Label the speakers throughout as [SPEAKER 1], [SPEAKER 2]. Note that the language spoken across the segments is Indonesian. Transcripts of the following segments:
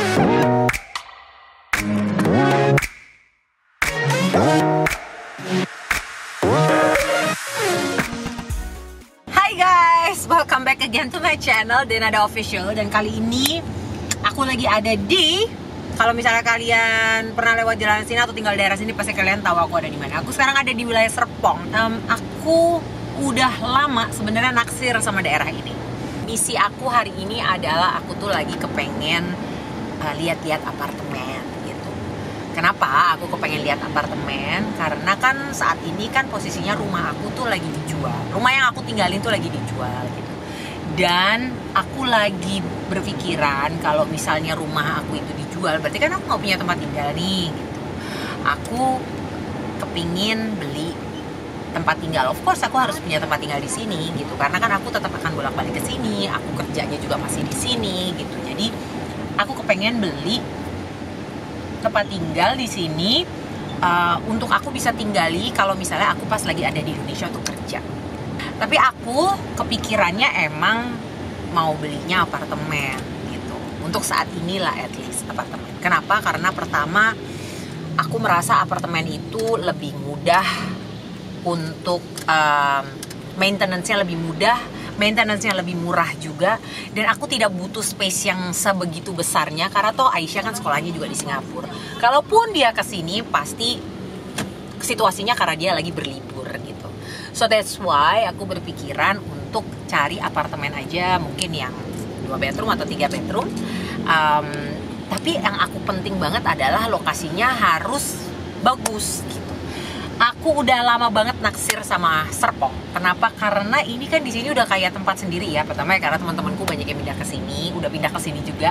[SPEAKER 1] Hai guys, welcome back again to my channel Denada Official. Dan kali ini aku lagi ada di, kalau misalnya kalian pernah lewat jalan sini atau tinggal di daerah sini, pasti kalian tahu aku ada di mana. Aku sekarang ada di wilayah Serpong. Aku udah lama sebenarnya naksir sama daerah ini. Misi aku hari ini adalah aku tuh lagi kepengen lihat-lihat apartemen gitu. Kenapa aku kepengen lihat apartemen? Karena kan saat ini kan posisinya rumah aku tuh lagi dijual. Rumah yang aku tinggalin tuh lagi dijual gitu. Dan aku lagi berpikiran kalau misalnya rumah aku itu dijual, berarti kan aku nggak punya tempat tinggal nih gitu. Aku kepingin beli tempat tinggal. Of course aku harus punya tempat tinggal di sini gitu. Karena kan aku tetap akan bolak-balik ke sini. Aku kerjanya juga masih di sini gitu. Jadi aku kepengen beli tempat tinggal di sini untuk aku bisa tinggali kalau misalnya aku pas lagi ada di Indonesia untuk kerja. Tapi aku kepikirannya emang mau belinya apartemen gitu. Untuk saat inilah at least apartemen. Kenapa? Karena pertama aku merasa apartemen itu lebih mudah untuk maintenance-nya lebih mudah, maintenance-nya lebih murah juga, dan aku tidak butuh space yang sebegitu besarnya karena toh Aisyah kan sekolahnya juga di Singapura. Kalaupun dia kesini pasti situasinya karena dia lagi berlibur gitu. So that's why aku berpikiran untuk cari apartemen aja, mungkin yang 2 bedroom atau 3 bedroom. Tapi yang aku penting banget adalah lokasinya harus bagus gitu. Aku udah lama banget naksir sama Serpong. Kenapa? Karena ini kan di sini udah kayak tempat sendiri ya. Pertama ya karena teman-temanku banyak yang pindah ke sini, udah pindah ke sini juga.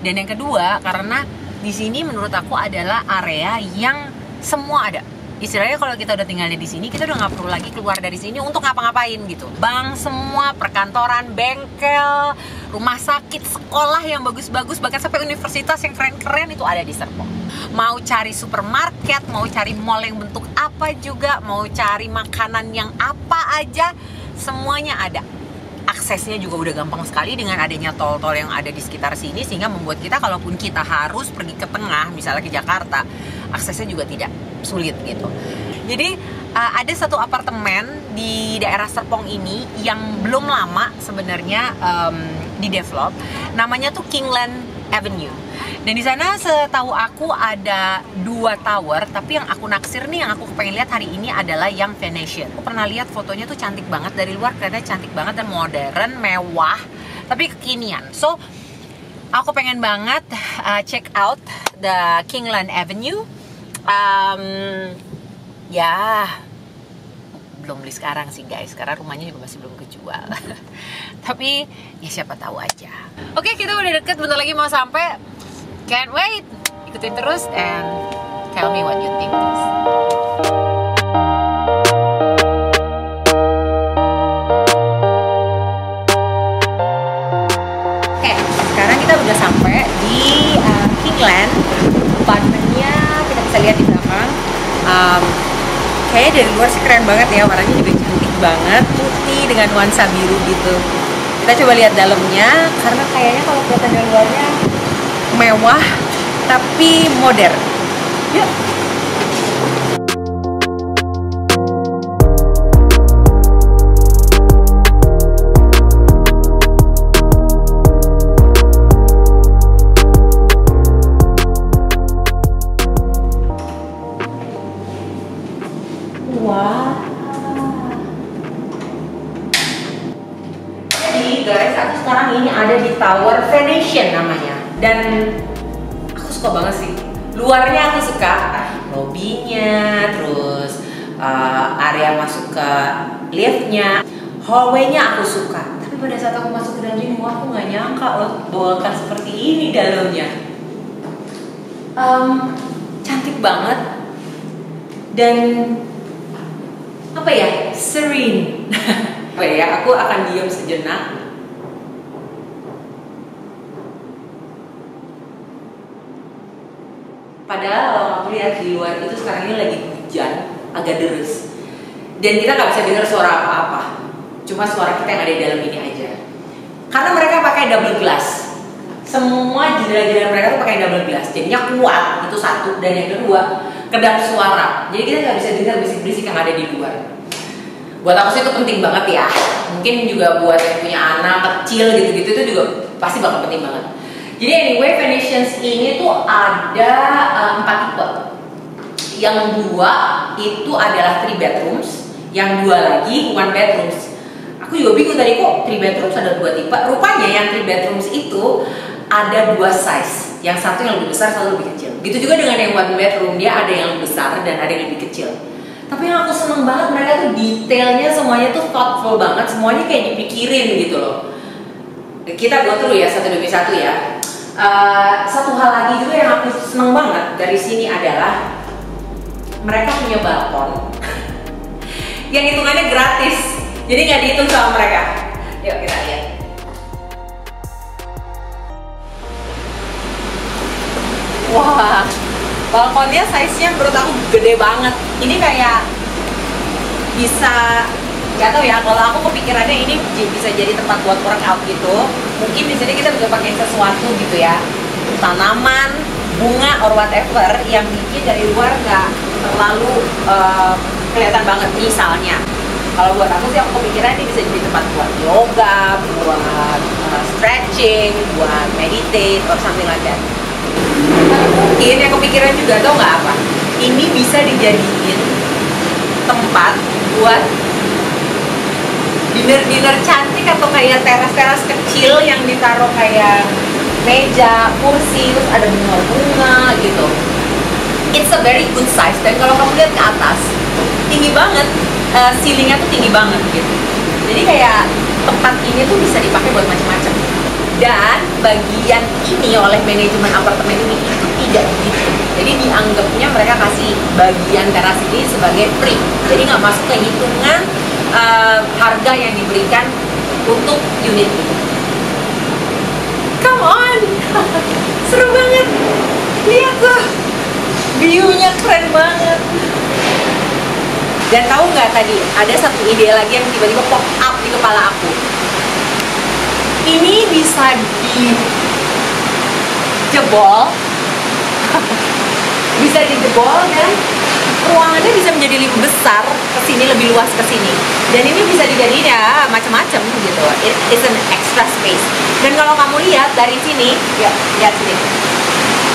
[SPEAKER 1] Dan yang kedua karena di sini menurut aku adalah area yang semua ada. Istilahnya kalau kita udah tinggalnya di sini, kita udah nggak perlu lagi keluar dari sini untuk ngapa-ngapain gitu. Bank semua, perkantoran, bengkel, rumah sakit, sekolah yang bagus-bagus, bahkan sampai universitas yang keren-keren itu ada di Serpong. Mau cari supermarket, mau cari mall yang bentuk apa juga, mau cari makanan yang apa aja, semuanya ada. Aksesnya juga udah gampang sekali dengan adanya tol-tol yang ada di sekitar sini, sehingga membuat kita kalaupun kita harus pergi ke tengah, misalnya ke Jakarta, aksesnya juga tidak sulit gitu. Jadi ada satu apartemen di daerah Serpong ini yang belum lama sebenarnya di develop, namanya tuh Kingland Avenue. Dan di sana setahu aku ada 2 tower, tapi yang aku naksir nih, yang aku pengen lihat hari ini adalah yang Venetian. Aku pernah lihat fotonya tuh cantik banget dari luar, kelihatannya cantik banget dan modern, mewah, tapi kekinian. So aku pengen banget check out the Kingland Avenue. Ya belum beli sekarang sih guys, karena rumahnya juga masih belum kejual. Tapi ya siapa tahu aja. Oke, kita udah deket, bentar lagi mau sampai. Can't wait. Ikutin terus and tell me what you think. Oke, sekarang kita udah sampai di Kingland. Apartemennya kita bisa lihat di belakang. Kayaknya dari luar sih keren banget ya, warnanya juga cantik banget, putih dengan nuansa biru gitu. Kita coba lihat dalamnya, karena kayaknya kalau kelihatan dari luarnya mewah tapi modern. Yuk. Wah. Jadi guys, aku sekarang ini ada di Tower Venetian namanya. Dan aku suka banget sih. Luarnya aku suka, lobbynya, terus area masuk ke liftnya, hallway-nya aku suka. Tapi pada saat aku masuk ke dalam ini, wah, aku nggak nyangka loh bawakan seperti ini dalamnya. Cantik banget dan apa ya, serene. Apa ya, aku akan diam sejenak. Padahal kalau kamu lihat di luar itu sekarang ini lagi hujan, agak deres. Dan kita nggak bisa dengar suara apa-apa. Cuma suara kita yang ada di dalam ini aja. Karena mereka pakai double glass. semua jendela-jendela mereka tuh pakai double glass, jadinya kuat, itu satu. Dan yang kedua, kedap suara, jadi kita nggak bisa dengar bisik-bisik yang ada di luar. Buat aku sih itu penting banget ya. Mungkin juga buat yang punya anak kecil gitu-gitu itu juga pasti bakal penting banget. Jadi anyway, Venetians ini tuh ada 4 tipe. Yang 2 itu adalah 3 bedrooms, yang 2 lagi 1 bedrooms. Aku juga bingung tadi kok 3 bedrooms ada 2 tipe. Rupanya yang 3 bedrooms itu ada 2 size. Yang satu yang lebih besar, satu lebih kecil. Gitu juga dengan yang 1 bedroom, dia ada yang lebih besar dan ada yang lebih kecil. Tapi yang aku seneng banget mereka tuh detailnya semuanya tuh thoughtful banget, semuanya kayak dipikirin gitu loh. Kita go through ya satu demi satu ya. Satu hal lagi juga yang aku seneng banget dari sini adalah mereka punya balkon yang hitungannya gratis, jadi nggak dihitung sama mereka. Yuk kita lihat. Wah, balkonnya size-nya menurut aku gede banget. Ini kayak bisa, nggak tahu ya, kalau aku kepikirannya ini bisa jadi tempat buat workout gitu. Mungkin di sini kita juga pakai sesuatu gitu ya, tanaman, bunga or whatever yang bikin dari luar nggak terlalu kelihatan banget. Misalnya, kalau buat aku sih aku kepikiran ini bisa jadi tempat buat yoga, buat stretching, buat meditate or something like that. Mungkin yang kepikiran juga tau nggak apa? Ini bisa dijadiin tempat buat dinner cantik atau kayak teras-teras kecil yang ditaruh kayak meja, kursi, terus ada bunga-bunga gitu. It's a very good size, dan kalau kamu lihat ke atas tinggi banget, ceilingnya tuh tinggi banget gitu. Jadi kayak tempat ini tuh bisa dipakai buat macam-macam. Dan bagian ini oleh manajemen apartemen ini itu tidak begitu. Jadi dianggapnya mereka kasih bagian teras ini sebagai free. Jadi nggak masuk ke hitungan harga yang diberikan untuk unit ini. Come on, seru banget. Lihat tuh, view-nya keren banget. Dan tahu nggak tadi ada satu ide lagi yang tiba-tiba pop up di kepala aku. Ini bisa dijebol, bisa dijebol dan ruangannya bisa menjadi lebih besar ke sini, lebih luas ke sini. Dan ini bisa dijadiin ya macam-macam gitu. It's an extra space. Dan kalau kamu lihat dari sini, ya lihat sini.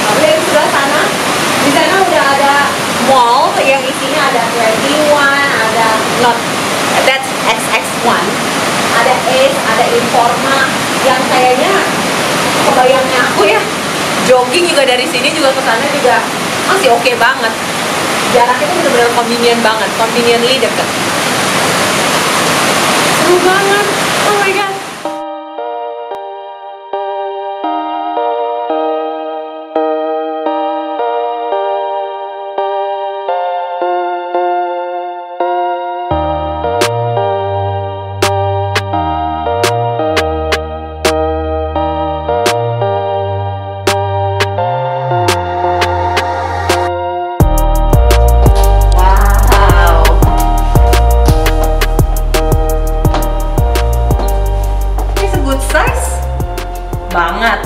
[SPEAKER 1] Kamu lihat di sebelah sana, di sana udah ada mall yang isinya ada 21, ada not that's XX1, ada Ace, ada Informa, yang kayaknya kebayangnya aku ya jogging juga dari sini juga ke sana juga masih oke banget. Jaraknya itu benar-benar convenient banget, conveniently deket. Seru banget, oh my god. Banget,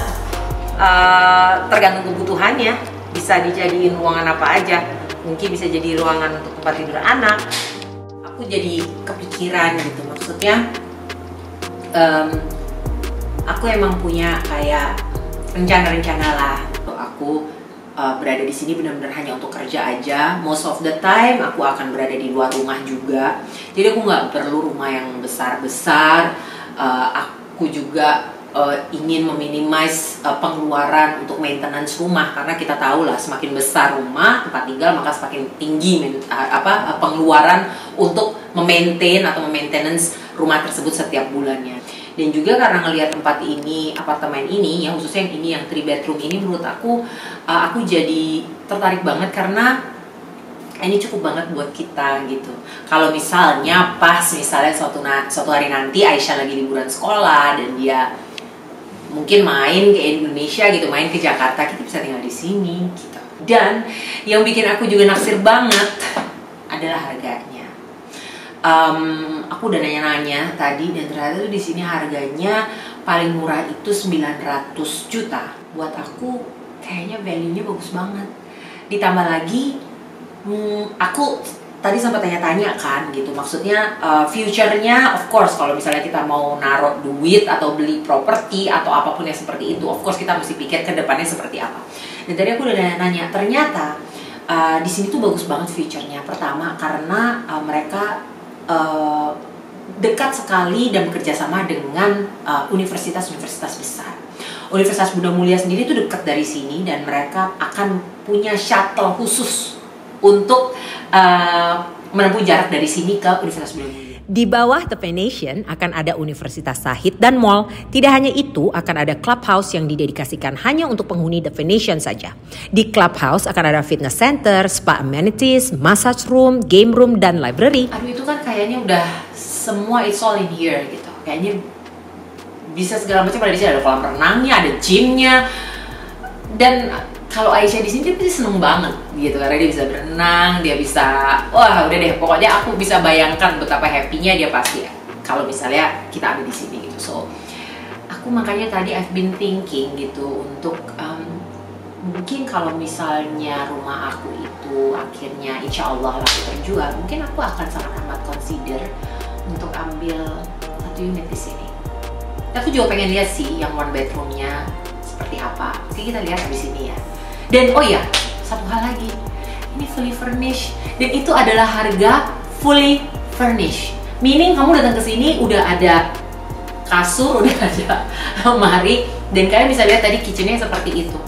[SPEAKER 1] tergantung kebutuhannya, bisa dijadiin ruangan apa aja. Mungkin bisa jadi ruangan untuk tempat tidur anak. Aku jadi kepikiran gitu, maksudnya aku emang punya kayak rencana-rencana lah. Aku berada di sini benar-benar hanya untuk kerja aja. Most of the time aku akan berada di luar rumah juga. Jadi aku nggak perlu rumah yang besar-besar. Aku juga ingin meminimize pengeluaran untuk maintenance rumah, karena kita tahu lah semakin besar rumah tempat tinggal maka semakin tinggi pengeluaran untuk memaintain atau maintenance rumah tersebut setiap bulannya. Dan juga karena ngelihat tempat ini, apartemen ini, yang khususnya yang ini yang 3 bedroom ini, menurut aku jadi tertarik banget karena ini cukup banget buat kita gitu. Kalau misalnya misalnya suatu hari nanti Aisyah lagi liburan sekolah dan dia mungkin main ke Indonesia gitu, main ke Jakarta, kita bisa tinggal di sini gitu. Dan yang bikin aku juga naksir banget adalah harganya. Aku udah nanya-nanya tadi dan ternyata tuh di sini harganya paling murah itu 900 juta. Buat aku kayaknya value-nya bagus banget. Ditambah lagi aku tadi sempat tanya-tanya kan gitu, maksudnya future-nya of course kalau misalnya kita mau naruh duit atau beli properti atau apapun yang seperti itu, of course kita mesti pikir ke depannya seperti apa. Dan tadi aku udah nanya, ternyata di sini tuh bagus banget future-nya. Pertama karena mereka dekat sekali dan bekerja sama dengan universitas-universitas besar. Universitas Budha Mulia sendiri itu dekat dari sini dan mereka akan punya shuttle khusus untuk menempuh jarak dari sini ke Universitas Budha Mulia. Di bawah The Venetian akan ada Universitas Shahid dan mall. Tidak hanya itu, akan ada clubhouse yang didedikasikan hanya untuk penghuni The Venetian saja. Di clubhouse akan ada fitness center, spa amenities, massage room, game room, dan library. Aduh, itu kan kayaknya udah semua it's all in here gitu. Kayaknya bisa segala macam ada di sini, ada kolam renangnya, ada gymnya. Dan kalau Aisyah di sini dia pasti seneng banget gitu karena dia bisa berenang, dia bisa, wah udah deh pokoknya aku bisa bayangkan betapa happy-nya dia pasti ya kalau misalnya kita ada di sini gitu. So aku makanya tadi I've been thinking gitu untuk mungkin kalau misalnya rumah aku itu akhirnya insya Allah laku terjual, mungkin aku akan sangat amat consider untuk ambil satu unit di sini. Aku juga pengen lihat sih yang one bedroomnya seperti apa. Oke, kita lihat di sini ya. Dan oh ya, satu hal lagi, ini fully furnished dan itu adalah harga fully furnished. Meaning kamu datang ke sini udah ada kasur, udah ada lemari, dan kalian bisa lihat tadi kitchennya seperti itu.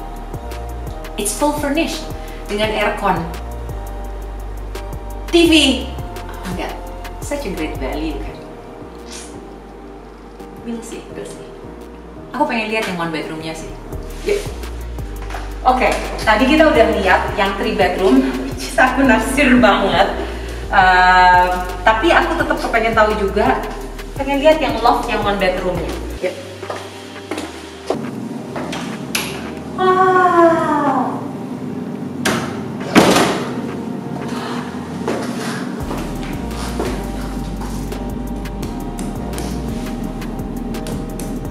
[SPEAKER 1] It's full furnished dengan aircon, TV. Oh my god, such a great value kan? We'll see. Aku pengen lihat yang one bedroomnya sih. Yuk. Oke, tadi kita udah lihat yang 3 bedroom, which is aku naksir banget. Tapi aku tetap kepengen tahu juga, pengen lihat yang loft yang 1 bedroomnya. Yuk. Wow.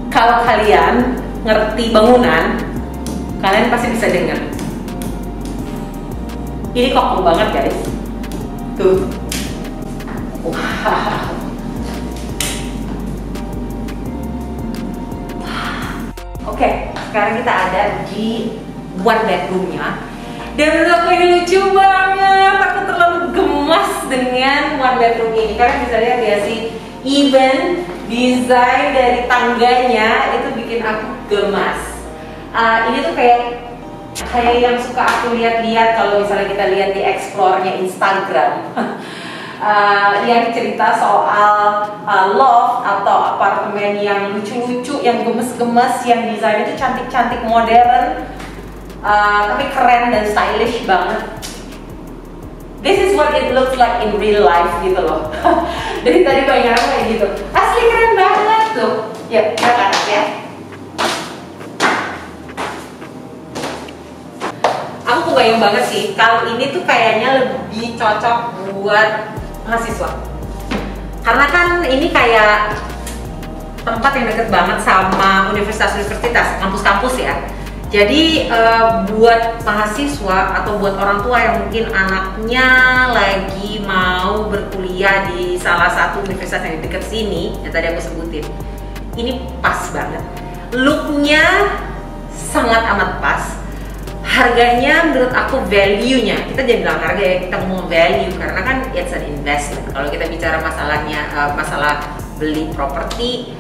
[SPEAKER 1] Kalau kalian ngerti bangunan, kalian pasti bisa dengar. Ini kokoh banget guys. Tuh. Wow. Oke, sekarang kita ada di 1 bedroomnya. Dan menurut aku ini lucu banget. Aku terlalu gemas dengan 1 bedroom ini. Kalian bisa lihat ya sih, even desain dari tangganya itu bikin aku gemas. Ini tuh kayak yang suka aku lihat-lihat kalau misalnya kita lihat di explore-nya Instagram. Yang cerita soal loft atau apartemen yang lucu-lucu, yang gemes-gemes, yang desainnya tuh cantik-cantik, modern, tapi keren dan stylish banget. This is what it looks like in real life gitu loh. Dari tadi bayangan kayak gitu. Asli keren banget tuh. Yuk, kita ke atas ya. Aku kebayang banget sih, kalau ini tuh kayaknya lebih cocok buat mahasiswa. Karena kan ini kayak tempat yang deket banget sama universitas-universitas, kampus-kampus ya. Jadi buat mahasiswa atau buat orang tua yang mungkin anaknya lagi mau berkuliah di salah satu universitas yang deket sini, yang tadi aku sebutin, ini pas banget. Looknya sangat amat pas. Harganya menurut aku value-nya, kita jangan bilang harga ya, kita ngomong value karena kan it's an investment. Kalau kita bicara masalah beli properti,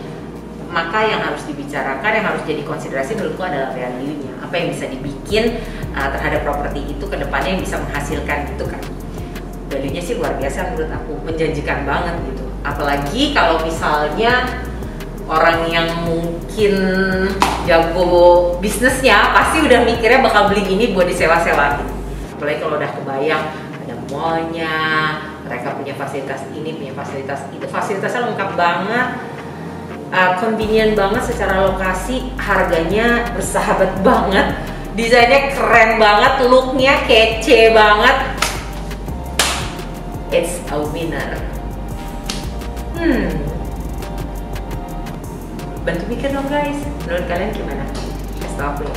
[SPEAKER 1] maka yang harus dibicarakan, yang harus jadi konsiderasi menurutku adalah value-nya. Apa yang bisa dibikin terhadap properti itu ke depannya yang bisa menghasilkan gitu kan. Value-nya sih luar biasa menurut aku, menjanjikan banget gitu. Apalagi kalau misalnya orang yang mungkin jago bisnisnya pasti udah mikirnya bakal beli ini buat disewa-sewain. Apalagi kalau udah kebayang ada mallnya, mereka punya fasilitas ini, punya fasilitas itu, fasilitasnya lengkap banget. Convenient banget secara lokasi, harganya bersahabat banget, desainnya keren banget, looknya kece banget. It's a winner. Bantu mikir dong guys, menurut kalian gimana? Kasih tau aku ya.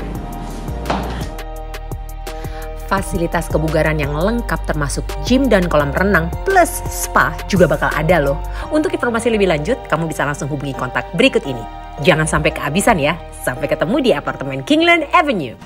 [SPEAKER 1] Fasilitas kebugaran yang lengkap termasuk gym dan kolam renang plus spa juga bakal ada loh. Untuk informasi lebih lanjut, kamu bisa langsung hubungi kontak berikut ini. Jangan sampai kehabisan ya. Sampai ketemu di apartemen Kingland Avenue.